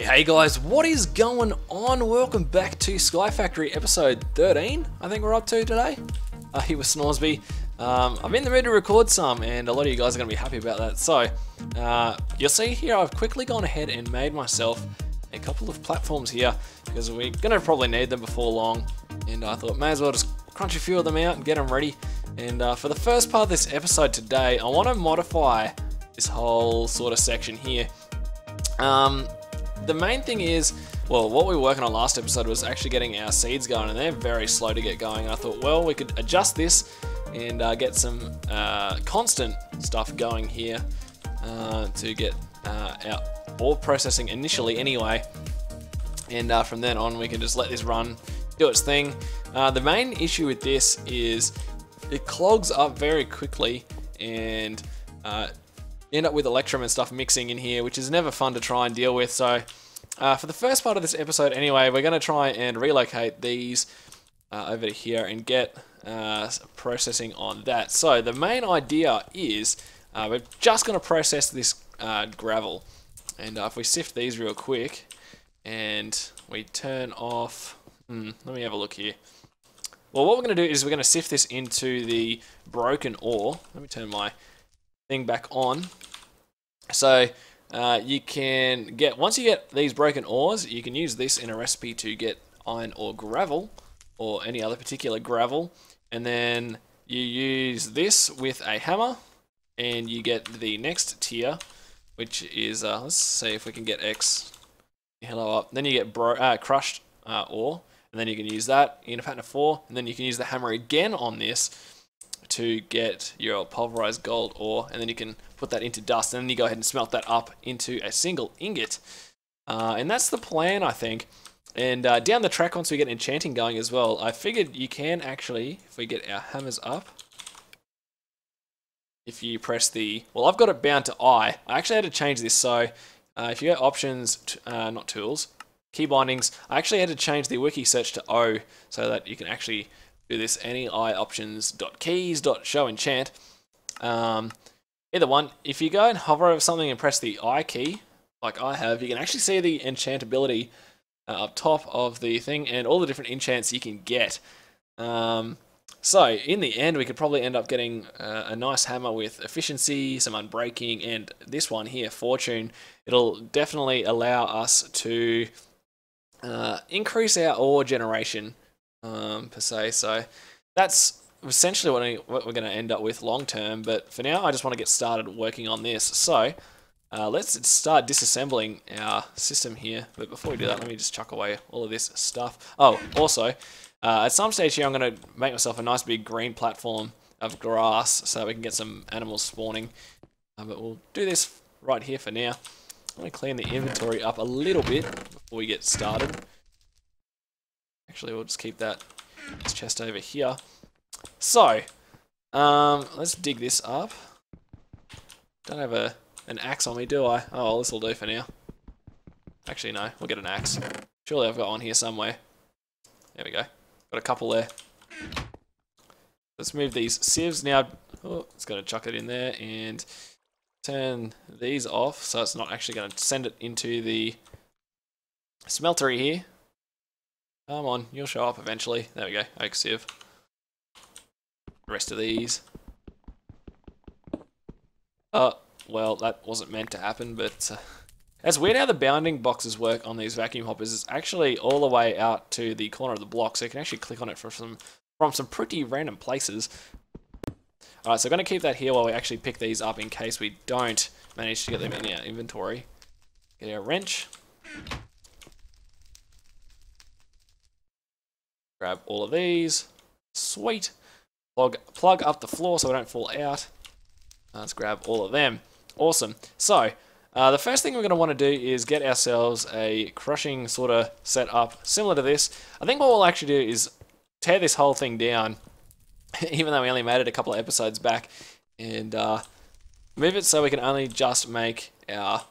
Hey guys, what is going on? Welcome back to SkyFactory episode 13, I think we're up to today. Here with Snoresby. I'm in the mood to record some, and a lot of you guys are going to be happy about that. So, you'll see here I've quickly gone ahead and made myself a couple of platforms here, because we're going to probably need them before long, and I thought may as well just crunch a few of them out and get them ready. And for the first part of this episode today, I want to modify this whole sort of section here. The main thing is, well, what we were working on last episode was actually getting our seeds going, and they're very slow to get going. I thought, well, we could adjust this and get some constant stuff going here to get our ore processing initially anyway, and from then on we can just let this run, do its thing. The main issue with this is it clogs up very quickly, and end up with Electrum and stuff mixing in here, which is never fun to try and deal with. So for the first part of this episode anyway, we're going to try and relocate these over to here and get processing on that. So the main idea is we're just going to process this gravel, and if we sift these real quick and we turn off, let me have a look here. Well, what we're going to do is we're going to sift this into the broken ore. Let me turn my thing back on. So you can get, once you get these broken ores, you can use this in a recipe to get iron or gravel, or any other particular gravel, and then you use this with a hammer and you get the next tier, which is let's see if we can get X hello up. Then you get crushed ore, and then you can use that in a pattern of 4, and then you can use the hammer again on this to get your pulverized gold ore, and then you can put that into dust, and then you go ahead and smelt that up into a single ingot. And that's the plan, I think. And down the track, once we get enchanting going as well, I figured you can actually, if we get our hammers up, if you press the, well, I've got it bound to I actually had to change this, so if you go options, not tools, key bindings, I actually had to change the wiki search to O, so that you can actually do this any I options.keys.show enchant. Either one. If you go and hover over something and press the I key, like I have, you can actually see the enchantability up top of the thing and all the different enchants you can get. So in the end, we could probably end up getting a nice hammer with efficiency, some unbreaking, and this one here, fortune. It'll definitely allow us to increase our ore generation, per se. So that's essentially what we're going to end up with long term, but for now I just want to get started working on this. So let's start disassembling our system here, but before we do that, let me just chuck away all of this stuff. Oh, also at some stage here I'm going to make myself a nice big green platform of grass so that we can get some animals spawning, but we'll do this right here for now. I'm going to clean the inventory up a little bit before we get started. Actually, we'll just keep this chest over here. So, let's dig this up. Don't have an axe on me, do I? Oh, well, this will do for now. Actually, no, we'll get an axe. Surely I've got one here somewhere. There we go. Got a couple there. Let's move these sieves now. Oh, it's going to chuck it in there and turn these off, so it's not actually going to send it into the smeltery here. Come on, you'll show up eventually. There we go, oak sieve. The rest of these. Well, that wasn't meant to happen, but it's weird how the bounding boxes work on these vacuum hoppers. It's actually all the way out to the corner of the block, so you can actually click on it from some pretty random places. Alright, so I'm going to keep that here while we actually pick these up in case we don't manage to get them in our inventory. Get our wrench. Grab all of these. Sweet. Plug up the floor so we don't fall out. Let's grab all of them. Awesome. So, the first thing we're going to want to do is get ourselves a crushing sort of setup similar to this. I think what we'll actually do is tear this whole thing down, even though we only made it a couple of episodes back, and move it so we can only just make our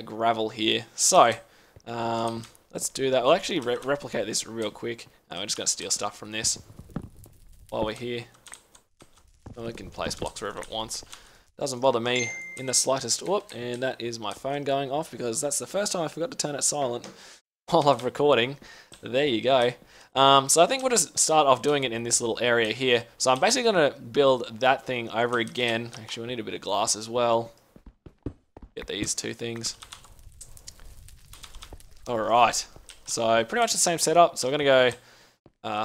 gravel here. So, let's do that. We'll actually replicate this real quick. We're just going to steal stuff from this while we're here. We can place blocks wherever it wants. Doesn't bother me in the slightest. Whoop, and that is my phone going off because that's the first time I forgot to turn it silent while I'm recording. There you go. So I think we'll just start off doing it in this little area here. So I'm basically going to build that thing over again. Actually, we need a bit of glass as well. Get these two things. Alright. So pretty much the same setup. So we're going to go...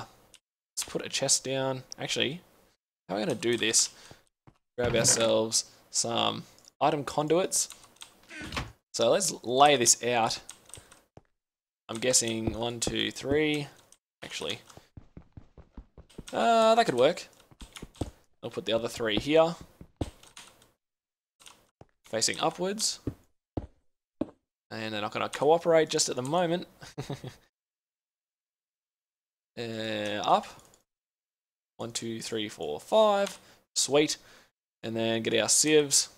let's put a chest down. Actually, how are we going to do this? Grab ourselves some item conduits. So let's lay this out. I'm guessing 1, 2, 3... Actually, that could work. I'll put the other 3 here, facing upwards, and they're not going to cooperate just at the moment. Up, 1, 2, 3, 4, 5, sweet, and then get our sieves.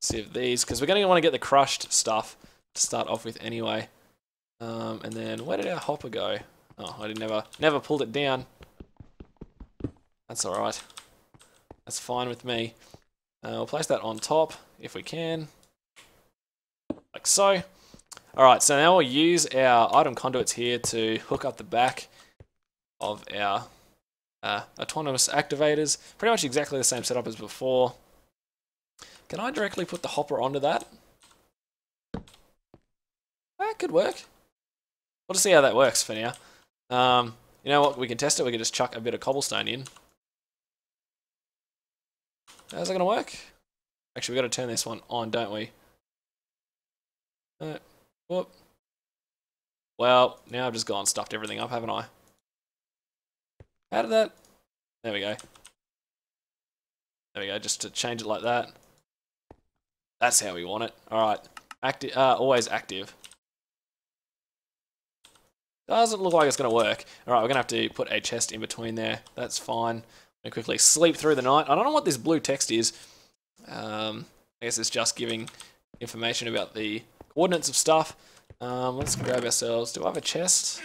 Sieve these because we're going to want to get the crushed stuff to start off with anyway. And then where did our hopper go? Oh, I never pulled it down. That's alright. That's fine with me. We'll place that on top if we can. Like so. Alright, so now we'll use our item conduits here to hook up the back of our autonomous activators. Pretty much exactly the same setup as before. Can I directly put the hopper onto that? That could work. We'll just see how that works for now. You know what? We can test it. We can just chuck a bit of cobblestone in. How's that going to work? Actually, we've got to turn this one on, don't we? Whoop. Well, now I've just gone and stuffed everything up, haven't I? How did that... There we go. There we go, just to change it like that. That's how we want it. Alright. Always active. Doesn't look like it's going to work. Alright, we're going to have to put a chest in between there. That's fine. I'm going to quickly sleep through the night. I don't know what this blue text is. I guess it's just giving information about the coordinates of stuff. Let's grab ourselves... Do I have a chest?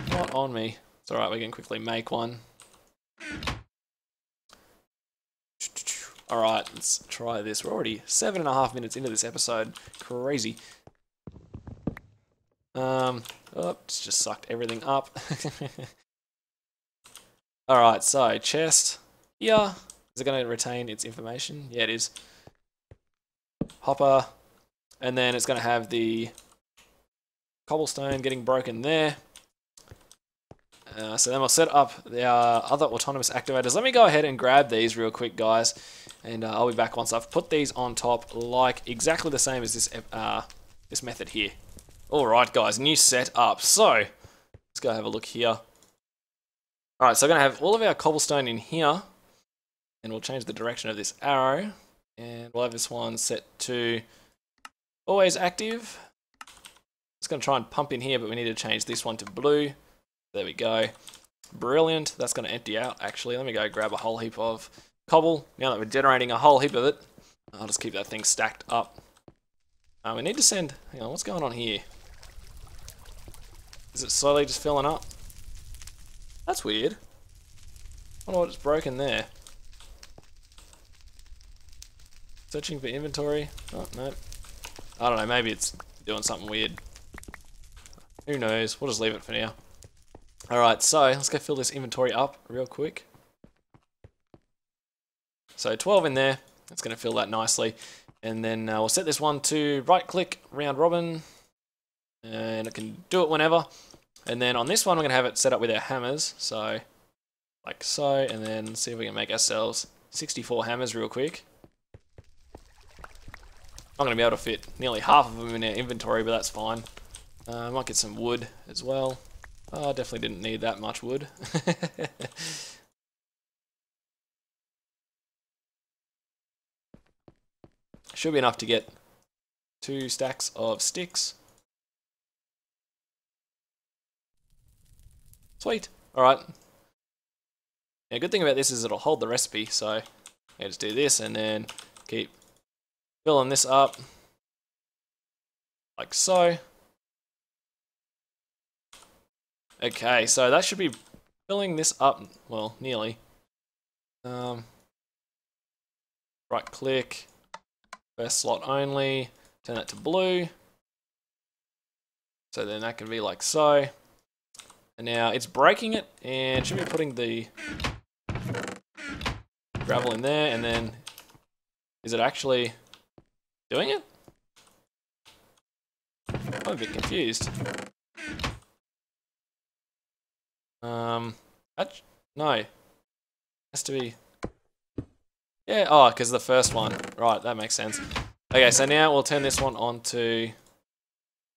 Not on me. It's alright, we can quickly make one. Alright, let's try this. We're already 7.5 minutes into this episode. Crazy. It's just sucked everything up. Alright, so chest here. Is it going to retain its information? Yeah, it is. Hopper. And then it's going to have the cobblestone getting broken there. So then we'll set up the other autonomous activators. Let me go ahead and grab these real quick, guys. And I'll be back once I've put these on top, like exactly the same as this method here. Alright guys, new setup. So, let's go have a look here. Alright, so I'm going to have all of our cobblestone in here. And we'll change the direction of this arrow. And we'll have this one set to always active. It's going to try and pump in here, but we need to change this one to blue. There we go. Brilliant. That's going to empty out, actually. Let me go grab a whole heap of cobble. Now that we're generating a whole heap of it, I'll just keep that thing stacked up. We need to send... Hang on, what's going on here? Is it slowly just filling up? That's weird. I wonder what's broken there. Searching for inventory. Oh, no. I don't know, maybe it's doing something weird. Who knows? We'll just leave it for now. Alright, so let's go fill this inventory up real quick. So 12 in there. That's going to fill that nicely. And then we'll set this one to right click, round robin. And it can do it whenever. And then on this one, we're going to have it set up with our hammers. So, like so. And then see if we can make ourselves 64 hammers real quick. I'm going to be able to fit nearly half of them in our inventory, but that's fine. I might get some wood as well. Oh, I definitely didn't need that much wood. Should be enough to get 2 stacks of sticks. Sweet. Alright. Yeah, good thing about this is it'll hold the recipe, so yeah, just do this and then keep filling this up. Like so. Okay, so that should be filling this up, well, nearly. right click, first slot only, turn that to blue. So then that can be like so. And now it's breaking it and should be putting the gravel in there, and then is it actually doing it? I'm a bit confused. No. It has to be... Yeah, oh, because the first one. Right, that makes sense. Okay, so now we'll turn this one on to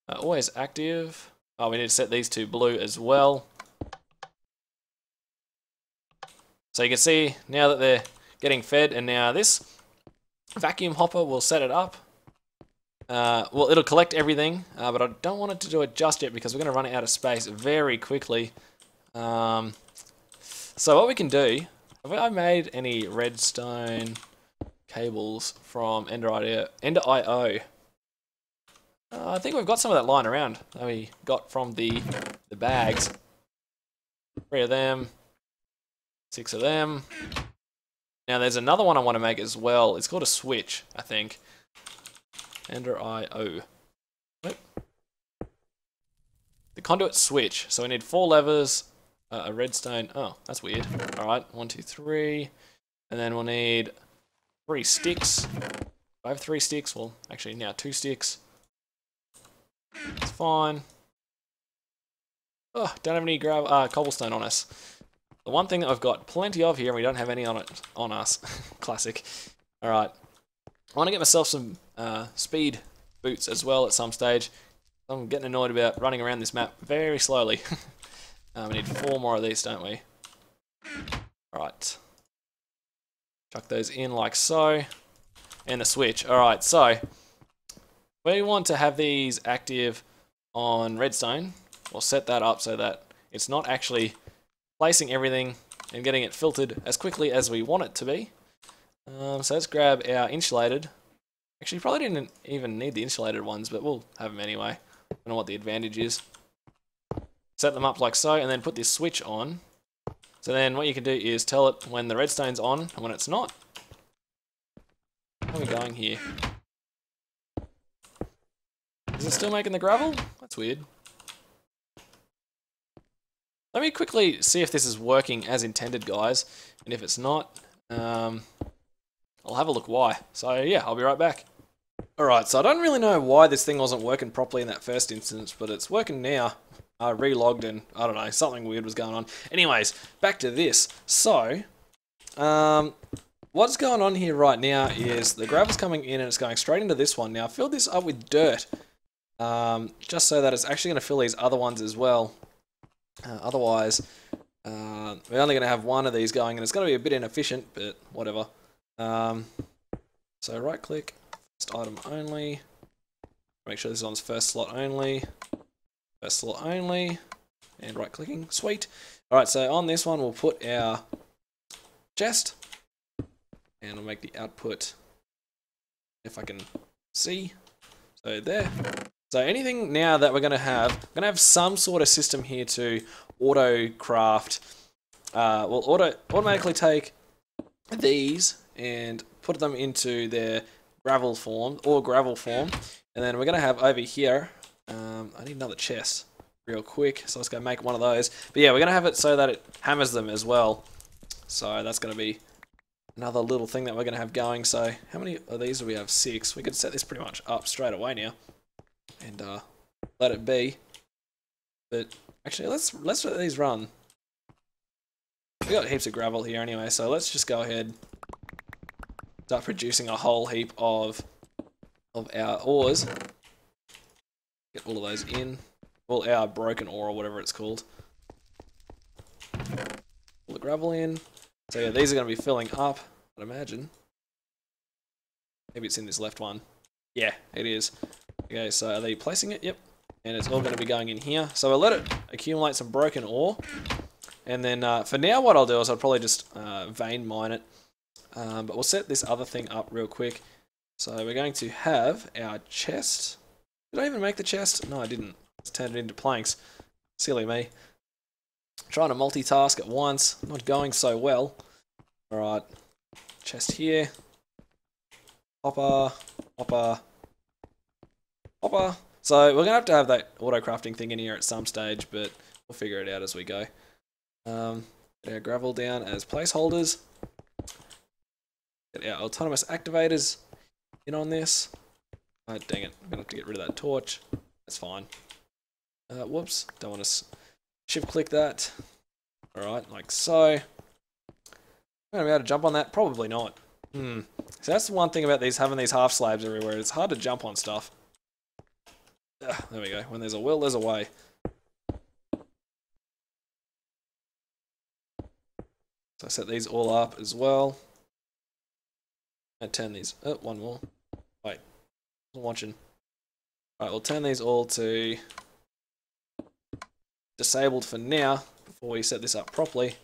always active. Oh, we need to set these to blue as well. So you can see now that they're getting fed, and now this vacuum hopper will set it up. Well, it'll collect everything, but I don't want it to do it just yet because we're going to run out of space very quickly. So what we can do, have I made any redstone cables from Ender.io? I think we've got some of that lying around that we got from the bags. 3 of them, 6 of them. Now there's another one I want to make as well. It's called a switch, I think. Ender.io. Nope. The conduit switch. So we need 4 levers, a redstone. Oh, that's weird. Alright, 1, 2, 3. And then we'll need 3 sticks. I have 3 sticks. Well, actually now 2 sticks. It's fine. Oh, don't have any cobblestone on us. The one thing that I've got plenty of here, and we don't have any on us. Classic. Alright. I want to get myself some speed boots as well at some stage. I'm getting annoyed about running around this map very slowly. We need 4 more of these, don't we? Alright. Chuck those in like so. And the switch. Alright, so we want to have these active on redstone. We'll set that up so that it's not actually placing everything and getting it filtered as quickly as we want it to be. So let's grab our insulated. Actually, probably didn't even need the insulated ones, but we'll have them anyway. I don't know what the advantage is. Set them up like so, and then put this switch on. So then what you can do is tell it when the redstone's on and when it's not. Where are we going here? Is it still making the gravel? That's weird. Let me quickly see if this is working as intended, guys. And if it's not, I'll have a look why. So yeah, I'll be right back. Alright, so I don't really know why this thing wasn't working properly in that first instance, but it's working now. I relogged and, I don't know, something weird was going on. Anyways, back to this. So, what's going on here right now is the gravel's coming in and it's going straight into this one. Now, I filled this up with dirt, just so that it's actually going to fill these other ones as well. Otherwise, we're only going to have one of these going, and it's going to be a bit inefficient, but whatever. So right click, first item only, make sure this is on first slot only, first slot only, and right clicking, sweet. Alright, so on this one we'll put our chest, and we'll make the output, if I can see, so there. So anything now that we're going to have some sort of system here to auto craft, we'll automatically take these and put them into their gravel form, and then we're going to have over here, I need another chest real quick, so let's go make one of those. But yeah, we're going to have it so that it hammers them as well, so that's going to be another little thing that we're going to have going. So how many of these do we have? 6. We could set this pretty much up straight away now and let it be. But actually, let's let these run. We got heaps of gravel here anyway, so let's just go ahead, start producing a whole heap of our ores. Get all of those in, all our broken ore or whatever it's called. Pull the gravel in. So yeah, these are going to be filling up, I'd imagine. Maybe it's in this left one. Yeah, it is. Okay, so are they placing it? Yep. And it's all going to be going in here. So I'll let it accumulate some broken ore. And then for now what I'll do is I'll probably just vein mine it. But we'll set this other thing up real quick. So we're going to have our chest. Did I even make the chest? No, I didn't. Let's turn it into planks. Silly me. Trying to multitask at once. Not going so well. Alright. Chest here. Hopper, hopper, hopper. So we're gonna have to have that auto crafting thing in here at some stage, but we'll figure it out as we go. Get our gravel down as placeholders. Get our autonomous activators in on this. Oh, dang it, I'm gonna have to get rid of that torch. That's fine. Whoops, don't want to shift click that. Alright, like so. I'm gonna be able to jump on that? Probably not. So that's the one thing about having these half slabs everywhere. It's hard to jump on stuff. There we go. When there's a will, there's a way. So I set these all up as well. And turn these. Oh, one more. Wait. I'm watching. Alright, we'll turn these all to disabled for now before we set this up properly.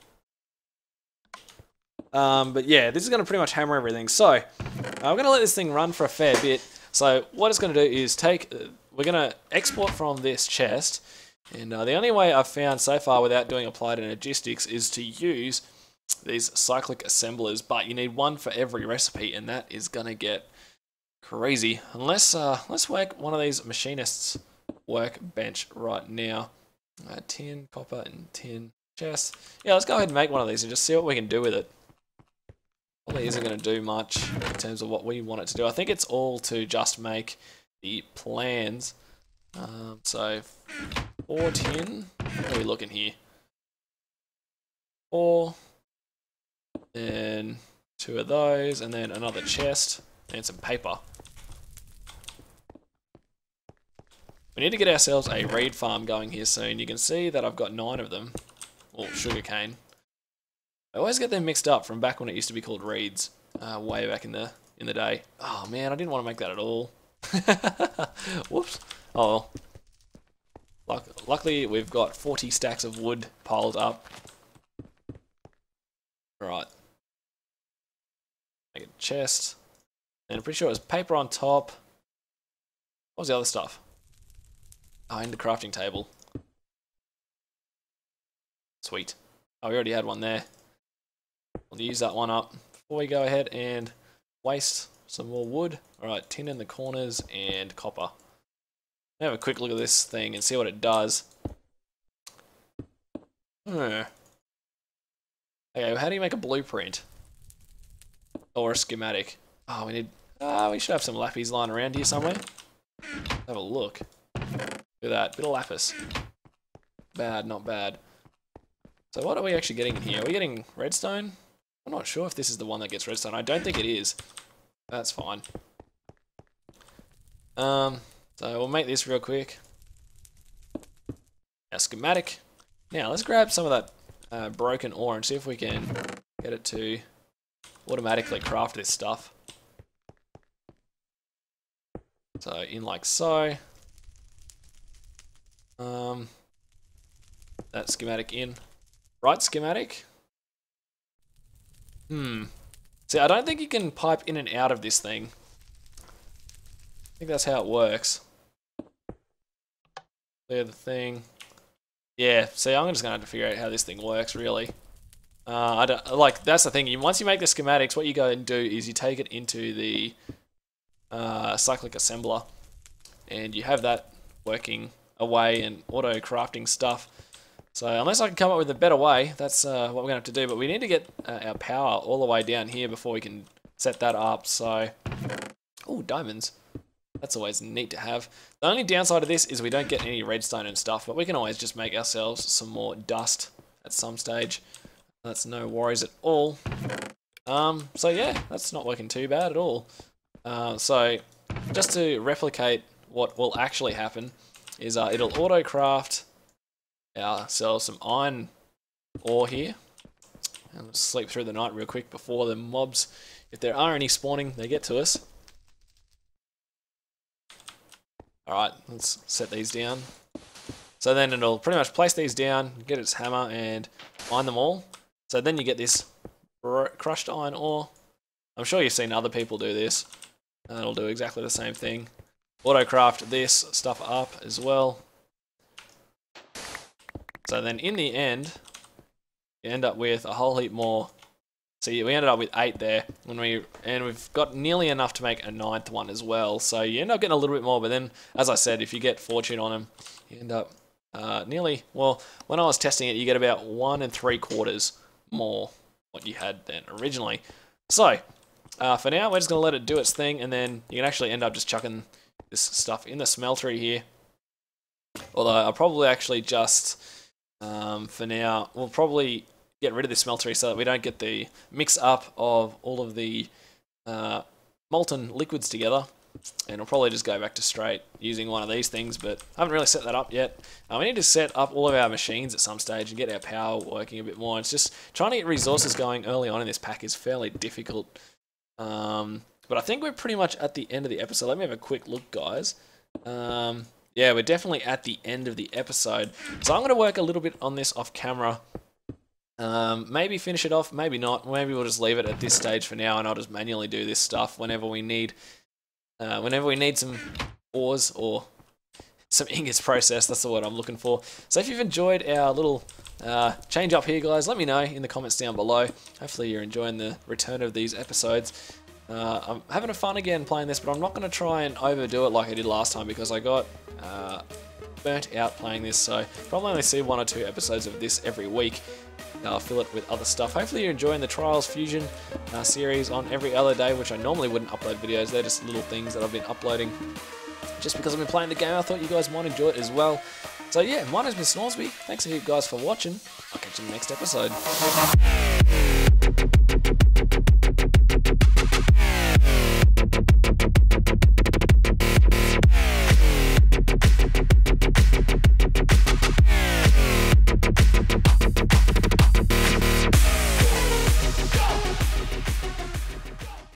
But yeah, this is going to pretty much hammer everything. So, I'm going to let this thing run for a fair bit. So, what it's going to do is we're going to export from this chest. And the only way I've found so far without doing applied energistics is to use these cyclic assemblers. But you need one for every recipe, and that is going to get crazy. Unless, let's work one of these machinists' workbench right now. Tin, copper, and tin chest. Yeah, let's go ahead and make one of these and just see what we can do with it. Probably isn't going to do much in terms of what we want it to do. I think it's all to just make the plans. So 4 tin. What are we looking here? 4. Then 2 of those, and then another chest and some paper. We need to get ourselves a reed farm going here soon. You can see that I've got 9 of them. Or sugarcane. I always get them mixed up from back when it used to be called reeds, way back in the day. Oh man, I didn't want to make that at all. Whoops. Oh well. Luckily, we've got 40 stacks of wood piled up. Right. Make a chest. And I'm pretty sure it was paper on top. What was the other stuff? Oh, in the crafting table. Sweet. Oh, we already had one there. We'll use that one up before we go ahead and waste some more wood. Alright, tin in the corners and copper. Have a quick look at this thing and see what it does. Okay, well, how do you make a blueprint? Or a schematic? Oh, we should have some lappies lying around here somewhere. Have a look. Look at that, bit of lapis. Bad, not bad. So what are we actually getting in here? Are we getting redstone? I'm not sure if this is the one that gets redstone. I don't think it is. That's fine. So we'll make this real quick. Our schematic. Now let's grab some of that broken ore and see if we can get it to automatically craft this stuff. So in like so. That schematic in. Right schematic. See, I don't think you can pipe in and out of this thing. I think that's how it works. Clear the thing. Yeah, see, I'm just gonna have to figure out how this thing works, really. I don't like. That's the thing. Once you make the schematics, what you go and do is you take it into the cyclic assembler, and you have that working away and auto crafting stuff. So unless I can come up with a better way, that's what we're going to have to do. But we need to get our power all the way down here before we can set that up. So, oh, diamonds. That's always neat to have. The only downside of this is we don't get any redstone and stuff, but we can always just make ourselves some more dust at some stage. That's no worries at all. So yeah, that's not working too bad at all. So just to replicate what will actually happen is it'll auto craft ourselves some iron ore here. And let's sleep through the night real quick before the mobs, if there are any spawning, they get to us. Alright, let's set these down. So then it'll pretty much place these down, get its hammer and mine them all. So then you get this crushed iron ore. I'm sure you've seen other people do this. And it'll do exactly the same thing. Autocraft this stuff up as well. So then in the end, you end up with a whole heap more So we ended up with 8 there, and we've got nearly enough to make a 9th one as well. So you end up getting a little bit more, but then, as I said, if you get fortune on them, you end up nearly, well, when I was testing it, you get about 1 3/4 more what you had then originally. So, for now, we're just going to let it do its thing, and then you can actually end up just chucking this stuff in the smeltery here. Although I'll probably actually just, for now, we'll probably get rid of the smeltery so that we don't get the mix up of all of the molten liquids together. And I'll probably just go back to straight using one of these things, but I haven't really set that up yet. We need to set up all of our machines at some stage and get our power working a bit more. It's just trying to get resources going early on in this pack is fairly difficult. But I think we're pretty much at the end of the episode. Let me have a quick look, guys. Yeah, we're definitely at the end of the episode. So I'm going to work a little bit on this off camera. Maybe finish it off, maybe not. Maybe we'll just leave it at this stage for now, and I'll just manually do this stuff whenever we need some ores or some ingots processed. That's the word I'm looking for. So if you've enjoyed our little change up here, guys, let me know in the comments down below. Hopefully you're enjoying the return of these episodes. I'm having fun again playing this, but I'm not going to try and overdo it like I did last time because I got burnt out playing this. So probably only see 1 or 2 episodes of this every week. I'll fill it with other stuff. Hopefully you're enjoying the Trials Fusion series on every other day, which I normally wouldn't upload videos. They're just little things that I've been uploading just because I've been playing the game. I thought you guys might enjoy it as well. So yeah, my name's Mr. Snoresby. Thanks a heap, guys, for watching. I'll catch you in the next episode.